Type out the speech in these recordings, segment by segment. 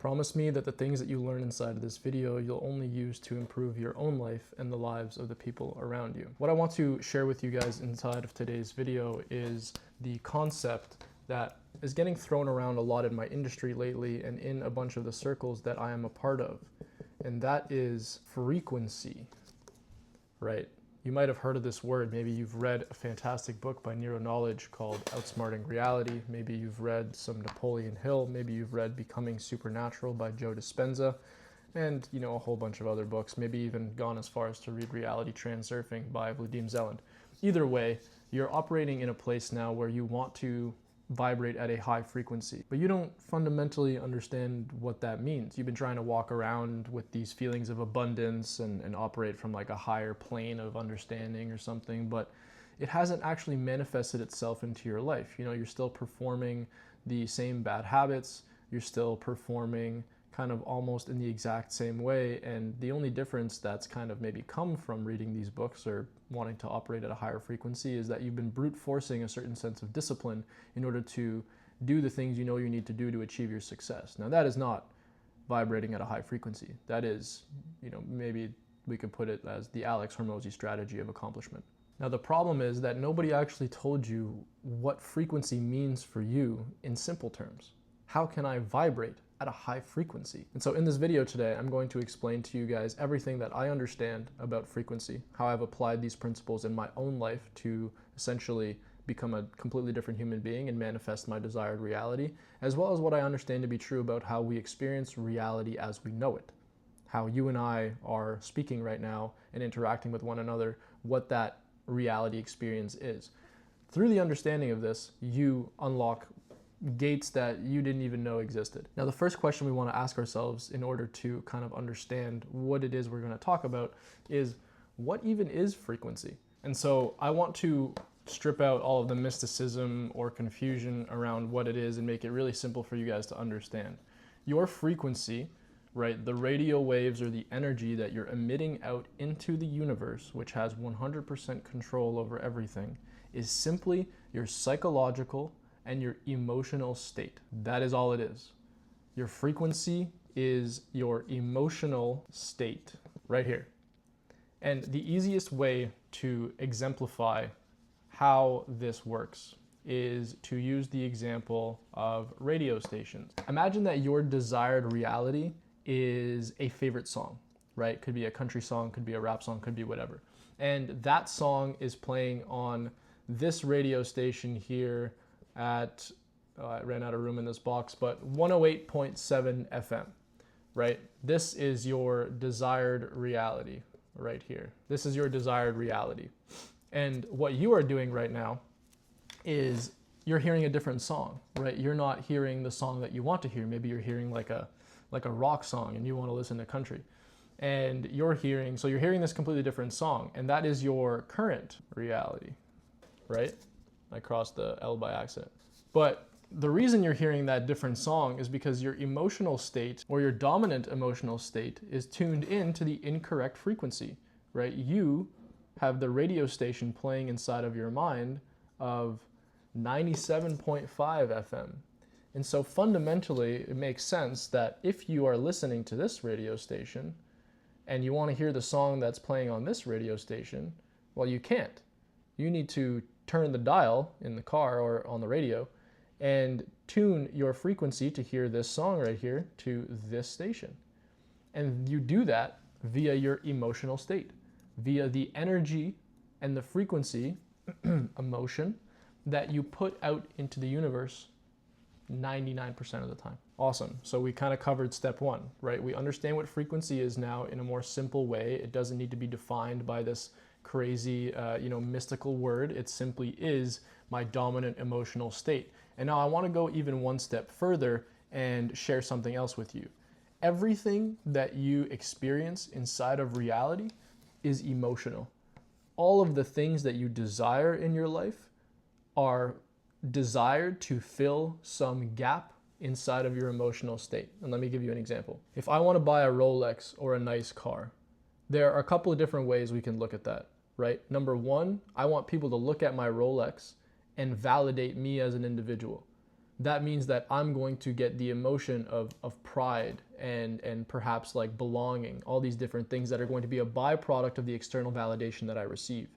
Promise me that the things that you learn inside of this video, you'll only use to improve your own life and the lives of the people around you. What I want to share with you guys inside of today's video is the concept that is getting thrown around a lot in my industry lately and in a bunch of the circles that I am a part of. And that is frequency, right? You might have heard of this word. Maybe you've read a fantastic book by Neuro Knowledge called Outsmarting Reality. Maybe you've read some Napoleon Hill. Maybe you've read Becoming Supernatural by Joe Dispenza, and a whole bunch of other books. Maybe even gone as far as to read Reality Transurfing by Vadim Zeland. Either way, you're operating in a place now where you want to vibrate at a high frequency, but you don't fundamentally understand what that means. You've been trying to walk around with these feelings of abundance and operate from like a higher plane of understanding or something, but it hasn't actually manifested itself into your life. You're still performing the same bad habits, you're still performing kind of almost in the exact same way, and the only difference that's kind of maybe come from reading these books or wanting to operate at a higher frequency is that you've been brute forcing a certain sense of discipline in order to do the things you need to do to achieve your success. Now that is not vibrating at a high frequency. That is, maybe we could put it as the Alex Hormozi strategy of accomplishment. Now the problem is that nobody actually told you what frequency means for you in simple terms. How can I vibrate at a high frequency? And so in this video today, I'm going to explain to you guys everything that I understand about frequency, how I've applied these principles in my own life to essentially become a completely different human being and manifest my desired reality, as well as what I understand to be true about how we experience reality as we know it. How you and I are speaking right now and interacting with one another, what that reality experience is. Through the understanding of this, you unlock gates that you didn't even know existed. Now, the first question we want to ask ourselves in order to kind of understand what it is we're going to talk about is, what even is frequency? And so I want to strip out all of the mysticism or confusion around what it is and make it really simple for you guys to understand. Your frequency, right, the radio waves or the energy that you're emitting out into the universe, which has 100% control over everything, is simply your psychological and your emotional state. That is all it is. Your frequency is your emotional state right here. And the easiest way to exemplify how this works is to use the example of radio stations. Imagine that your desired reality is a favorite song, right? Could be a country song, could be a rap song, could be whatever. And that song is playing on this radio station here at, I ran out of room in this box, but 108.7 FM, right? This is your desired reality right here. This is your desired reality. And what you are doing right now is you're hearing a different song, right? You're not hearing the song that you want to hear. Maybe you're hearing like a rock song and you want to listen to country. And you're hearing this completely different song, and that is your current reality, right? I crossed the L by accident. But the reason you're hearing that different song is because your emotional state or your dominant emotional state is tuned in to the incorrect frequency, right? You have the radio station playing inside of your mind of 97.5 FM. And so fundamentally, it makes sense that if you are listening to this radio station and you want to hear the song that's playing on this radio station, well, you can't. You need to turn the dial in the car or on the radio and tune your frequency to hear this song right here to this station. And you do that via your emotional state, via the energy and the frequency, emotion, that you put out into the universe 99% of the time. Awesome. So we kind of covered step one, right? We understand what frequency is now in a more simple way. It doesn't need to be defined by this crazy, mystical word. It simply is my dominant emotional state. And now I want to go even one step further and share something else with you. Everything that you experience inside of reality is emotional. All of the things that you desire in your life are desired to fill some gap inside of your emotional state. And let me give you an example. If I want to buy a Rolex or a nice car, there are a couple of different ways we can look at that, right? Number one, I want people to look at my Rolex and validate me as an individual. that means that I'm going to get the emotion of pride and perhaps like belonging, all these different things that are going to be a byproduct of the external validation that I receive.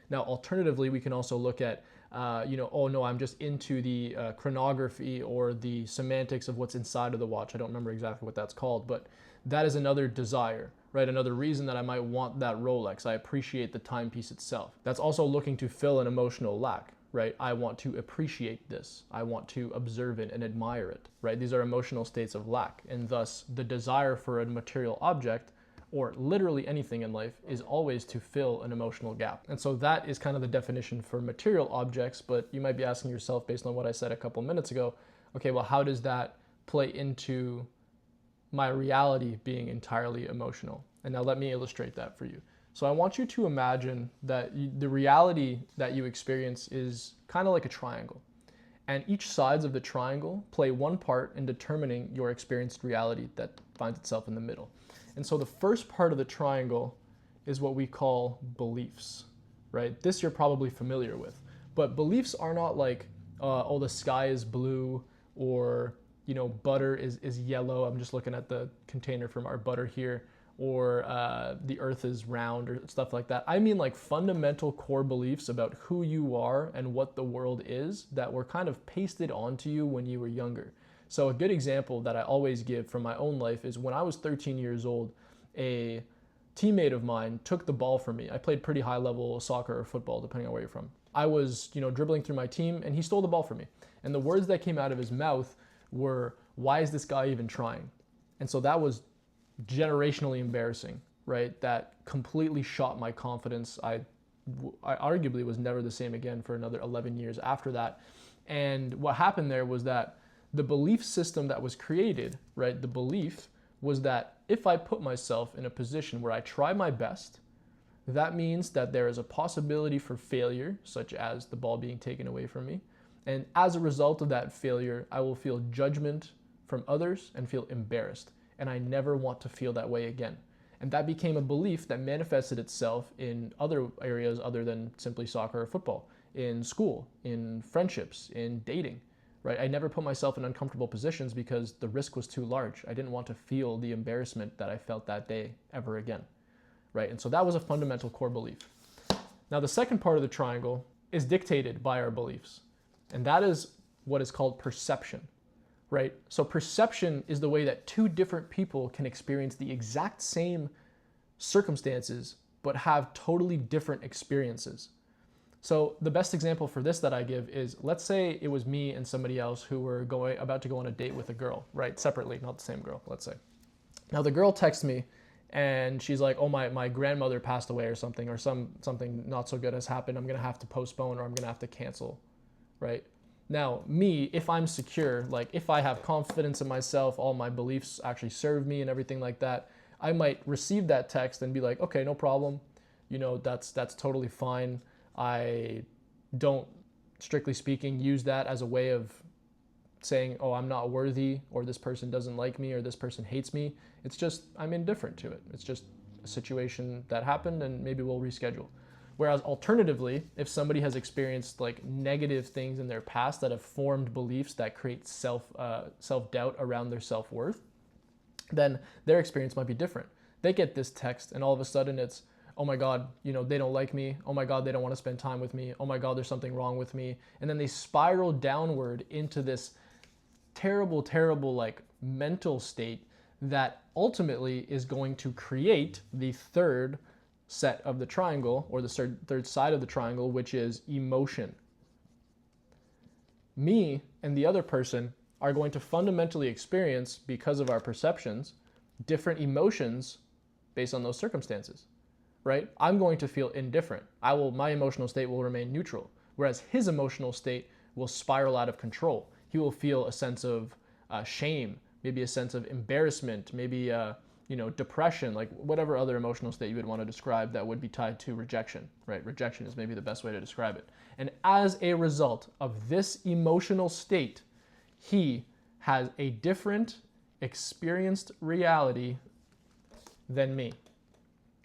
Now, alternatively, we can also look at, oh no, I'm just into the chronography or the semantics of what's inside of the watch. I don't remember exactly what that's called, but that is another desire, right? Another reason that I might want that Rolex. I appreciate the timepiece itself. That's also looking to fill an emotional lack, right? I want to appreciate this. I want to observe it and admire it, right? These are emotional states of lack, and thus the desire for a material object or literally anything in life is always to fill an emotional gap. And so that is kind of the definition for material objects, but you might be asking yourself, based on what I said a couple minutes ago, okay, well, how does that play into my reality being entirely emotional? And now let me illustrate that for you. So I want you to imagine that the reality that you experience is kind of like a triangle. And each sides of the triangle play one part in determining your experienced reality that finds itself in the middle. And so the first part of the triangle is what we call beliefs, right? This you're probably familiar with. But beliefs are not like, oh, the sky is blue, or, butter is yellow. I'm just looking at the container from our butter here. Or the earth is round, or stuff like that. I mean like fundamental core beliefs about who you are and what the world is that were kind of pasted onto you when you were younger. So a good example that I always give from my own life is when I was 13 years old, a teammate of mine took the ball from me. I played pretty high level soccer or football, depending on where you're from. I was, dribbling through my team, and he stole the ball from me. And the words that came out of his mouth were, "Why is this guy even trying?" And so that was generationally embarrassing, right? That completely shot my confidence. I arguably was never the same again for another 11 years after that. And what happened there was that the belief system that was created, right? The belief was that if I put myself in a position where I try my best, that means that there is a possibility for failure, such as the ball being taken away from me. And as a result of that failure, I will feel judgment from others and feel embarrassed. And I never want to feel that way again. And that became a belief that manifested itself in other areas other than simply soccer or football, in school, in friendships, in dating, right? I never put myself in uncomfortable positions because the risk was too large. I didn't want to feel the embarrassment that I felt that day ever again, right? And so that was a fundamental core belief. Now, the second part of the triangle is dictated by our beliefs, and that is what is called perception. Right? So perception is the way that two different people can experience the exact same circumstances, but have totally different experiences. So the best example for this that I give is, let's say it was me and somebody else who were about to go on a date with a girl, right? Separately, not the same girl, let's say. Now the girl texts me and she's like, oh, my grandmother passed away or something, or something not so good has happened. I'm going to have to postpone, or I'm going to have to cancel, right? Now, me, if I'm secure, like if I have confidence in myself, all my beliefs actually serve me and everything like that, I might receive that text and be like, okay, no problem. That's totally fine. I don't, strictly speaking, use that as a way of saying, oh, I'm not worthy, or this person doesn't like me, or this person hates me. It's just, I'm indifferent to it. It's just a situation that happened, and maybe we'll reschedule. Whereas alternatively, if somebody has experienced like negative things in their past that have formed beliefs that create self-doubt around their self-worth, then their experience might be different. They get this text and all of a sudden it's, oh my God, they don't like me. Oh my God, they don't want to spend time with me. Oh my God, there's something wrong with me. And then they spiral downward into this terrible, terrible like mental state that ultimately is going to create the third set of the triangle, or the third side of the triangle, which is emotion. Me and the other person are going to fundamentally experience, because of our perceptions, different emotions based on those circumstances, right? I'm going to feel indifferent. My emotional state will remain neutral, whereas his emotional state will spiral out of control. He will feel a sense of shame, maybe a sense of embarrassment, maybe depression, like whatever other emotional state you would want to describe that would be tied to rejection, right? Rejection is maybe the best way to describe it. And as a result of this emotional state, he has a different experienced reality than me.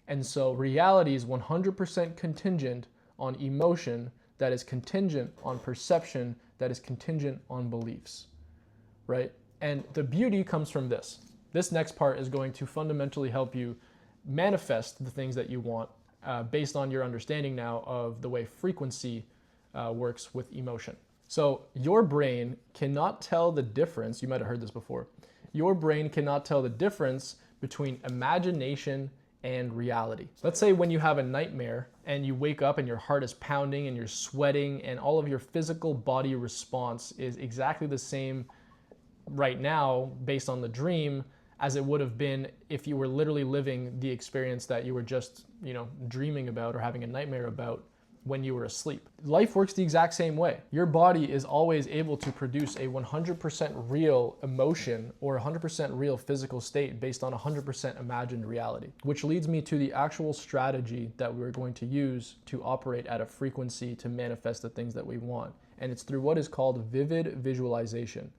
And so reality is 100% contingent on emotion that is contingent on perception, that is contingent on beliefs, right? And the beauty comes from this. This next part is going to fundamentally help you manifest the things that you want based on your understanding now of the way frequency works with emotion. So your brain cannot tell the difference, you might have heard this before, your brain cannot tell the difference between imagination and reality. Let's say when you have a nightmare and you wake up and your heart is pounding and you're sweating and all of your physical body response is exactly the same right now based on the dream as it would have been if you were literally living the experience that you were just, dreaming about or having a nightmare about when you were asleep. Life works the exact same way. Your body is always able to produce a 100% real emotion or 100% real physical state based on 100% imagined reality, which leads me to the actual strategy that we're going to use to operate at a frequency to manifest the things that we want. And it's through what is called vivid visualization.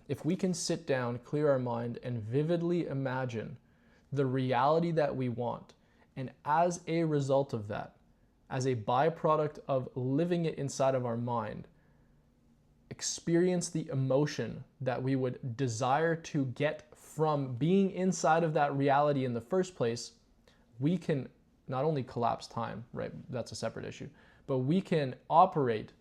If we can sit down, clear our mind, and vividly imagine the reality that we want, and as a result of that, as a byproduct of living it inside of our mind, experience the emotion that we would desire to get from being inside of that reality in the first place, we can not only collapse time, right? That's a separate issue, but we can operate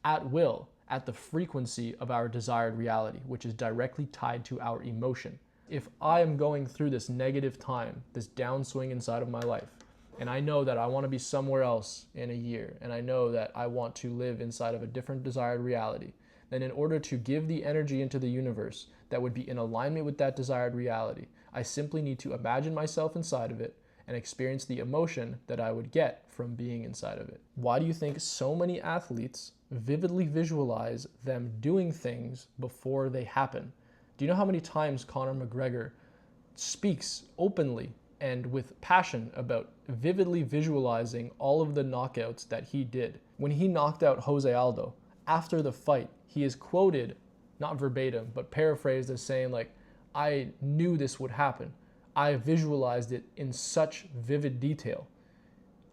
at will at the frequency of our desired reality, which is directly tied to our emotion. If I am going through this negative time, this downswing inside of my life, and I know that I want to be somewhere else in a year, and I know that I want to live inside of a different desired reality, then in order to give the energy into the universe that would be in alignment with that desired reality, I simply need to imagine myself inside of it and experience the emotion that I would get from being inside of it. Why do you think so many athletes vividly visualize them doing things before they happen? Do you know how many times Conor McGregor speaks openly and with passion about vividly visualizing all of the knockouts that he did? When he knocked out Jose Aldo, after the fight, he is quoted, not verbatim, but paraphrased as saying like, I knew this would happen. I visualized it in such vivid detail.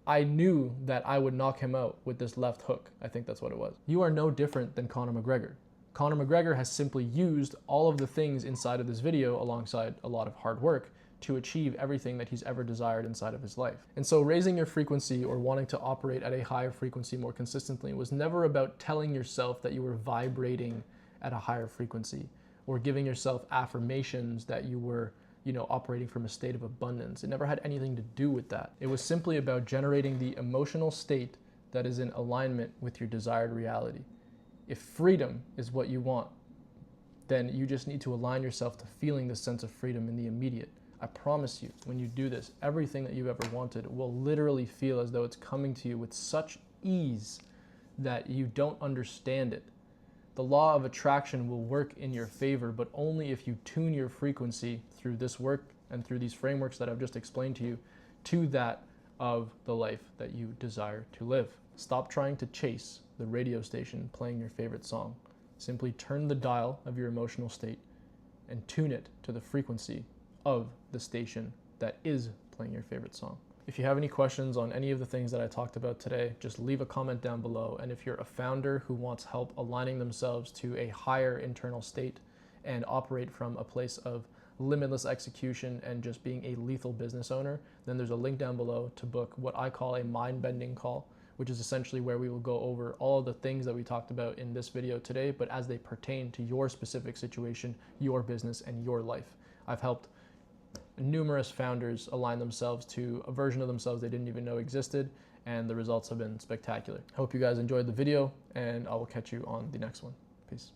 I knew that I would knock him out with this left hook. I think that's what it was. You are no different than Conor McGregor. Conor McGregor has simply used all of the things inside of this video alongside a lot of hard work to achieve everything that he's ever desired inside of his life. And so raising your frequency or wanting to operate at a higher frequency more consistently was never about telling yourself that you were vibrating at a higher frequency or giving yourself affirmations that you were operating from a state of abundance. It never had anything to do with that. It was simply about generating the emotional state that is in alignment with your desired reality. If freedom is what you want, then you just need to align yourself to feeling this sense of freedom in the immediate. I promise you, when you do this, everything that you've ever wanted will literally feel as though it's coming to you with such ease that you don't understand it. The law of attraction will work in your favor, but only if you tune your frequency through this work and through these frameworks that I've just explained to you to that of the life that you desire to live. Stop trying to chase the radio station playing your favorite song. Simply turn the dial of your emotional state and tune it to the frequency of the station that is playing your favorite song. If you have any questions on any of the things that I talked about today, just leave a comment down below. And if you're a founder who wants help aligning themselves to a higher internal state and operate from a place of limitless execution and just being a lethal business owner, then there's a link down below to book what I call a mind-bending call, which is essentially where we will go over all of the things that we talked about in this video today, but as they pertain to your specific situation, your business, and your life. I've helped numerous founders align themselves to a version of themselves they didn't even know existed, and the results have been spectacular. I hope you guys enjoyed the video, and I will catch you on the next one. Peace.